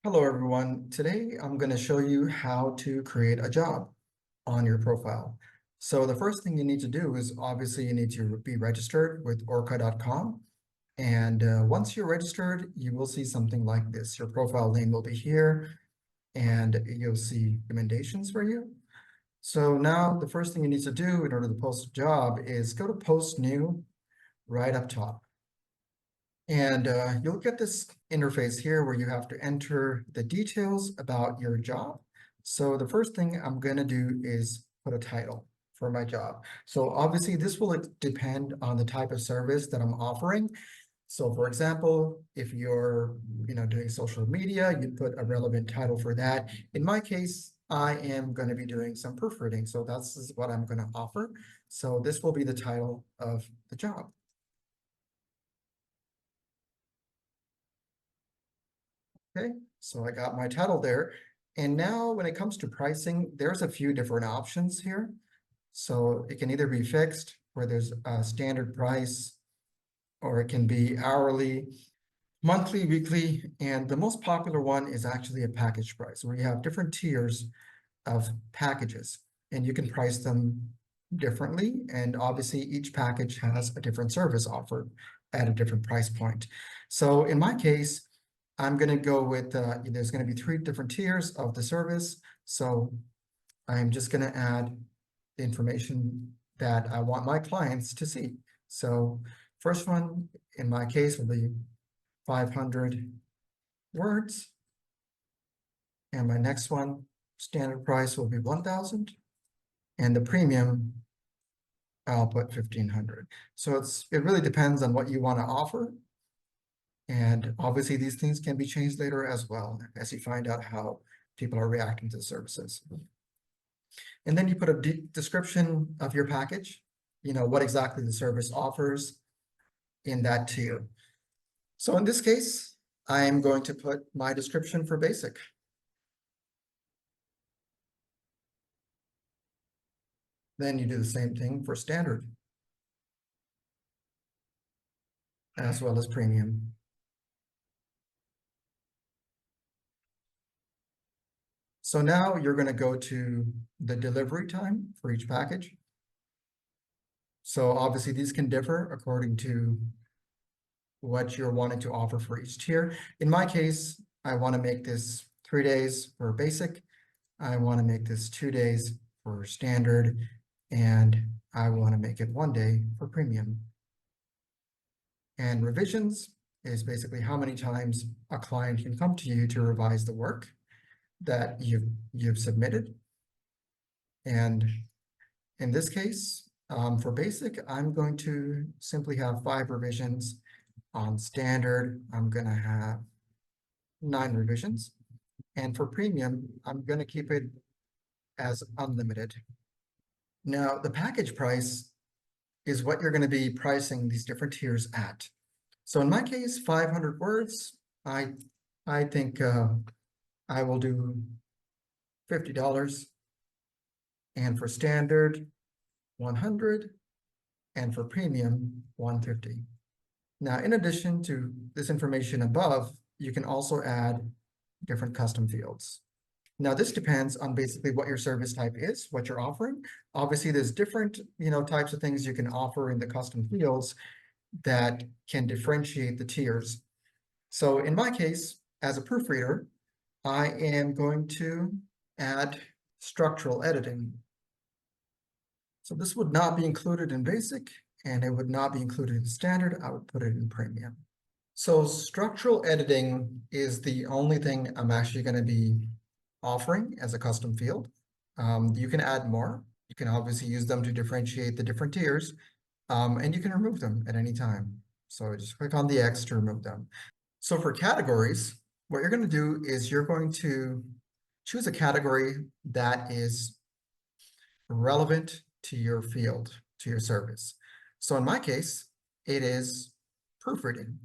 Hello, everyone. Today, I'm going to show you how to create a job on your profile. So the first thing you need to do is obviously you need to be registered with Orca.com. And once you're registered, you will see something like this. Your profile name will be here, and you'll see recommendations for you. So now the first thing you need to do in order to post a job is go to Post New right up top. And you'll get this interface here where you have to enter the details about your job. So the first thing I'm going to do is put a title for my job. So obviously this will depend on the type of service that I'm offering. So for example, if you're doing social media, you'd put a relevant title for that. In my case, I am going to be doing some proofreading. So that's what I'm going to offer. So this will be the title of the job. Okay, so I got my title there. And now when it comes to pricing, there's a few different options here. So it can either be fixed, where there's a standard price, or it can be hourly, monthly, weekly, and the most popular one is actually a package price, where you have different tiers of packages, and you can price them differently. And obviously each package has a different service offered at a different price point. So in my case, I'm going to go with, there's going to be 3 different tiers of the service. So I'm just going to add the information that I want my clients to see. So first one, in my case, will be 500 words. And my next one, standard price will be 1,000. And the premium, I'll put 1,500. So it really depends on what you want to offer. And obviously these things can be changed later as well as you find out how people are reacting to the services. And then you put a description of your package, what exactly the service offers in that tier. So in this case, I am going to put my description for basic. Then you do the same thing for standard, as well as premium. So now you're going to go to the delivery time for each package. So obviously these can differ according to what you're wanting to offer for each tier. In my case, I want to make this 3 days for basic. I want to make this 2 days for standard, and I want to make it 1 day for premium. And revisions is basically how many times a client can come to you to revise the work that you've submitted. And in this case, for basic, I'm going to simply have 5 revisions. On standard, I'm going to have 9 revisions. And for premium, I'm going to keep it as unlimited. Now, the package price is what you're going to be pricing these different tiers at. So in my case, 500 words, I think I will do $50. And for standard, 100, and for premium, 150. Now, in addition to this information above, you can also add different custom fields. Now, this depends on basically what your service type is, what you're offering. Obviously, there's different, types of things you can offer in the custom fields that can differentiate the tiers. So in my case, as a proofreader, I am going to add structural editing. So this would not be included in basic, and it would not be included in standard. I would put it in premium. So structural editing is the only thing I'm actually going to be offering as a custom field. You can add more. You can obviously use them to differentiate the different tiers, and you can remove them at any time. So just click on the X to remove them. So for categories, what you're going to do is you're going to choose a category that is relevant to your field, to your service. So in my case, it is proofreading.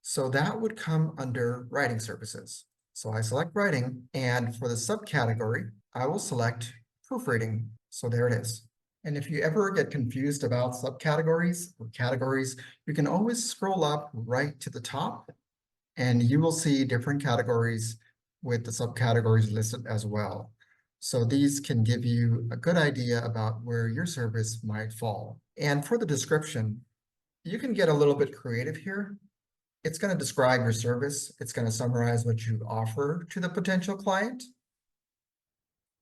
So that would come under writing services. So I select writing, and for the subcategory, I will select proofreading. So there it is. And if you ever get confused about subcategories or categories, you can always scroll up right to the top, and you will see different categories with the subcategories listed as well. So these can give you a good idea about where your service might fall. And for the description, you can get a little bit creative here. It's going to describe your service. It's going to summarize what you offer to the potential client.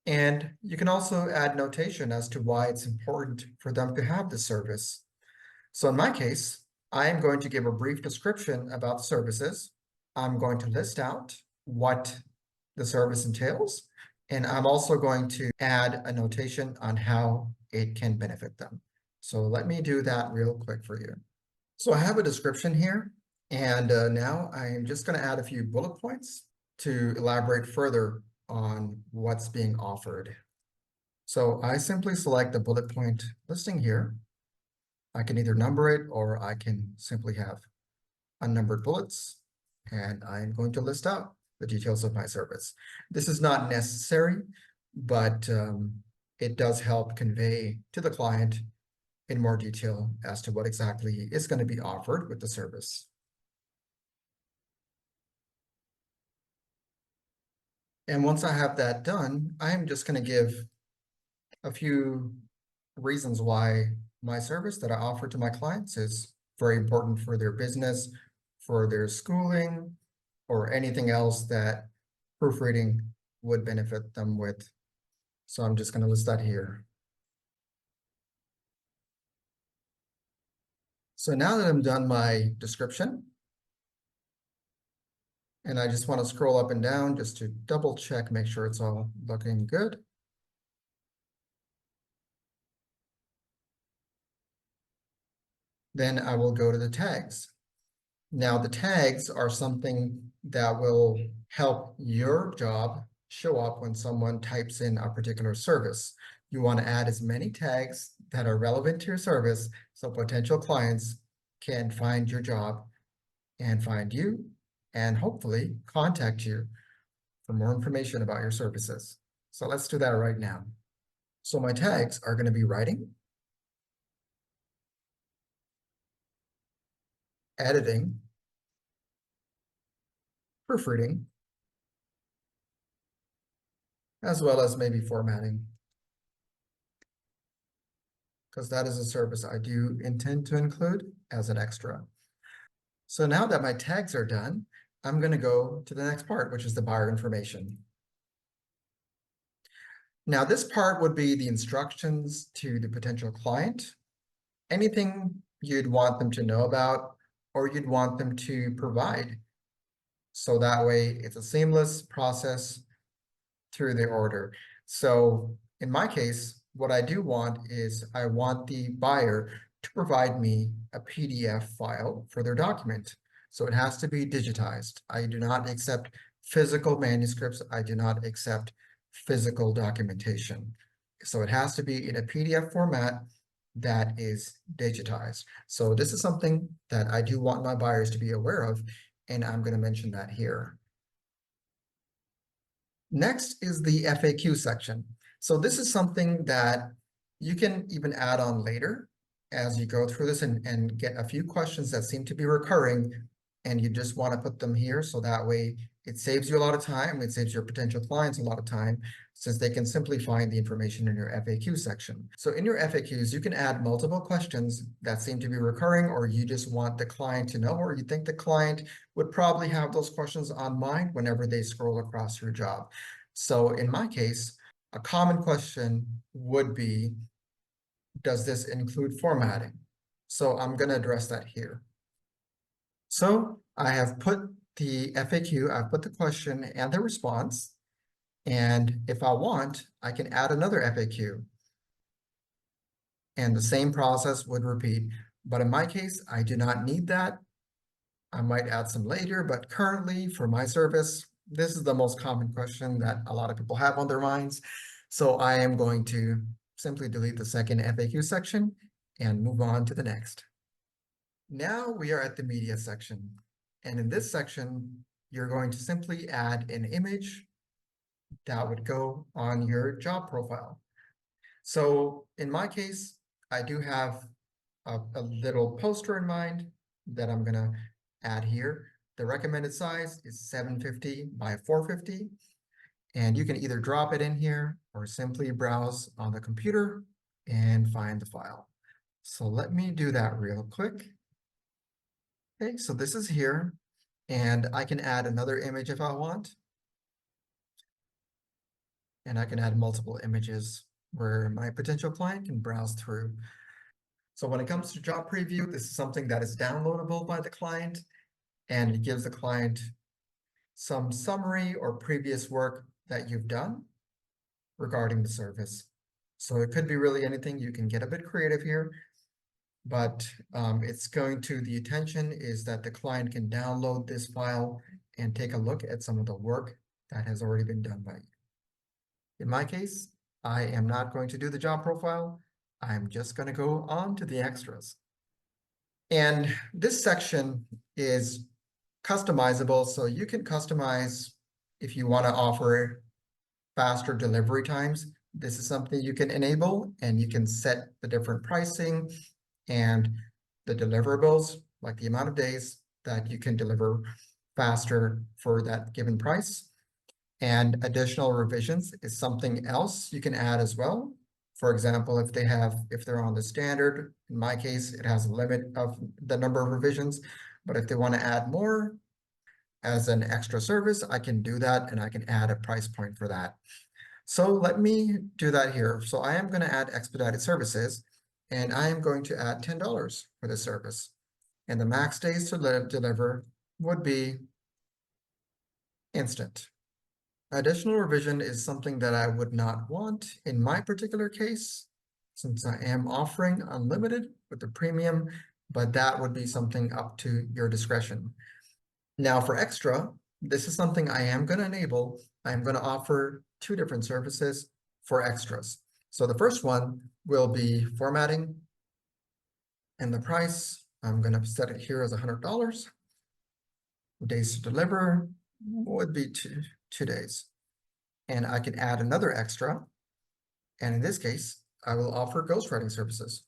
And you can also add notation as to why it's important for them to have this service. So in my case, I am going to give a brief description about the services. I'm going to list out what the service entails, and I'm also going to add a notation on how it can benefit them. So let me do that real quick for you. So I have a description here, and now I'm just going to add a few bullet points to elaborate further on what's being offered. So I simply select the bullet point listing here. I can either number it or I can simply have unnumbered bullets, and I'm going to list out the details of my service. This is not necessary, but it does help convey to the client in more detail as to what exactly is going to be offered with the service. And once I have that done, I'm just going to give a few reasons why my service that I offer to my clients is very important for their business, for their schooling, or anything else that proofreading would benefit them with. So I'm just going to list that here. So now that I'm done my description, and I just want to scroll up and down just to double check, make sure it's all looking good. Then I will go to the tags. Now the tags are something that will help your job show up when someone types in a particular service. You want to add as many tags that are relevant to your service so potential clients can find your job and find you and hopefully contact you for more information about your services. So let's do that right now. So my tags are going to be writing, editing, proofreading, as well as maybe formatting, because that is a service I do intend to include as an extra. So now that my tags are done, I'm going to go to the next part, which is the buyer information. Now this part would be the instructions to the potential client, anything you'd want them to know about or you'd want them to provide. So that way it's a seamless process through the order. So in my case, what I do want is I want the buyer to provide me a PDF file for their document. So it has to be digitized. I do not accept physical manuscripts. I do not accept physical documentation. So it has to be in a PDF format that is digitized. So this is something that I do want my buyers to be aware of, and I'm going to mention that here. Next is the FAQ section. So this is something that you can even add on later as you go through this and get a few questions that seem to be recurring, and you just want to put them here so that way it saves you a lot of time. It saves your potential clients a lot of time since they can simply find the information in your FAQ section. So in your FAQs, you can add multiple questions that seem to be recurring, or you just want the client to know, or you think the client would probably have those questions on mind whenever they scroll across your job. So in my case, a common question would be, does this include formatting? So I'm going to address that here. So I have put the FAQ, I've put the question and the response. And if I want, I can add another FAQ. And the same process would repeat. But in my case, I do not need that. I might add some later, but currently for my service, this is the most common question that a lot of people have on their minds. So I am going to simply delete the second FAQ section and move on to the next. Now we are at the media section. And in this section, you're going to simply add an image that would go on your job profile. So in my case, I do have a little poster in mind that I'm going to add here. The recommended size is 750 by 450. And you can either drop it in here or simply browse on the computer and find the file. So let me do that real quick. Okay, so this is here, and I can add another image if I want. And I can add multiple images where my potential client can browse through. So when it comes to job preview, this is something that is downloadable by the client, and it gives the client some summary or previous work that you've done regarding the service. So it could be really anything. You can get a bit creative here, but it's going to, the intention is that the client can download this file and take a look at some of the work that has already been done by you. In my case, I am not going to do the job profile. I'm just going to go on to the extras. And this section is customizable, so you can customize if you want to offer faster delivery times. This is something you can enable, and you can set the different pricing and the deliverables, like the amount of days that you can deliver faster for that given price. And additional revisions is something else you can add as well. For example, if they're on the standard, in my case, it has a limit of the number of revisions, but if they want to add more as an extra service, I can do that, and I can add a price point for that. So let me do that here. So I am going to add expedited services, and I am going to add $10 for this service. And the max days to deliver would be instant. Additional revision is something that I would not want in my particular case, since I am offering unlimited with the premium, but that would be something up to your discretion. Now for extra, this is something I am going to enable. I'm going to offer two different services for extras. So the first one will be formatting, and the price, I'm going to set it here as $100. Days to deliver would be two days. And I can add another extra. And in this case, I will offer ghostwriting services.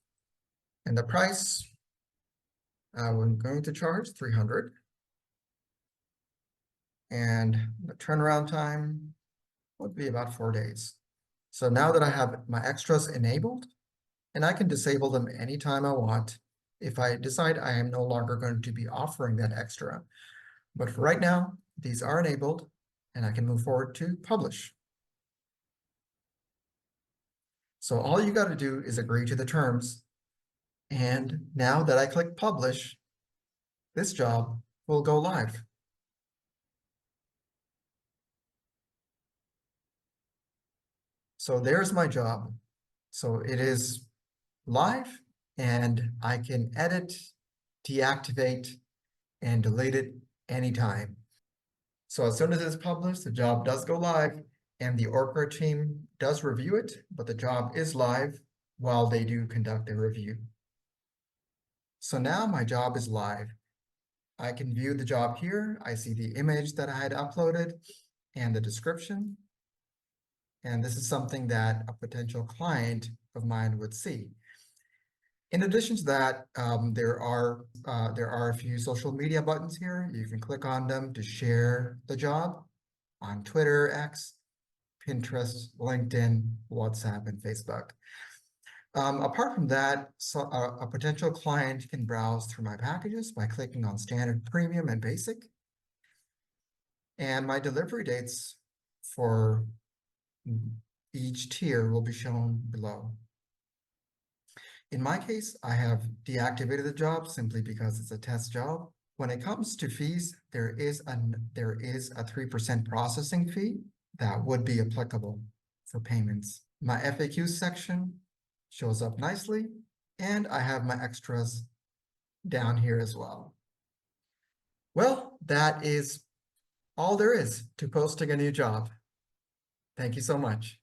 And the price, I'm going to charge $300. And the turnaround time would be about 4 days. So now that I have my extras enabled, and I can disable them anytime I want if I decide I am no longer going to be offering that extra. But for right now, these are enabled, and I can move forward to publish. So all you got to do is agree to the terms. And now that I click publish, this job will go live. So there's my job. So it is live, and I can edit, deactivate, and delete it anytime. So as soon as it's published, the job does go live, and the Orca team does review it, but the job is live while they do conduct a review. So now my job is live. I can view the job here. I see the image that I had uploaded and the description. And this is something that a potential client of mine would see. In addition to that, there are a few social media buttons here. You can click on them to share the job on Twitter, X, Pinterest, LinkedIn, WhatsApp, and Facebook. Apart from that, a potential client can browse through my packages by clicking on Standard, Premium, and Basic. And my delivery dates for each tier will be shown below. In my case, I have deactivated the job simply because it's a test job. When it comes to fees, there is a 3% processing fee that would be applicable for payments. My FAQ section shows up nicely, and I have my extras down here as well. Well, that is all there is to posting a new job. Thank you so much.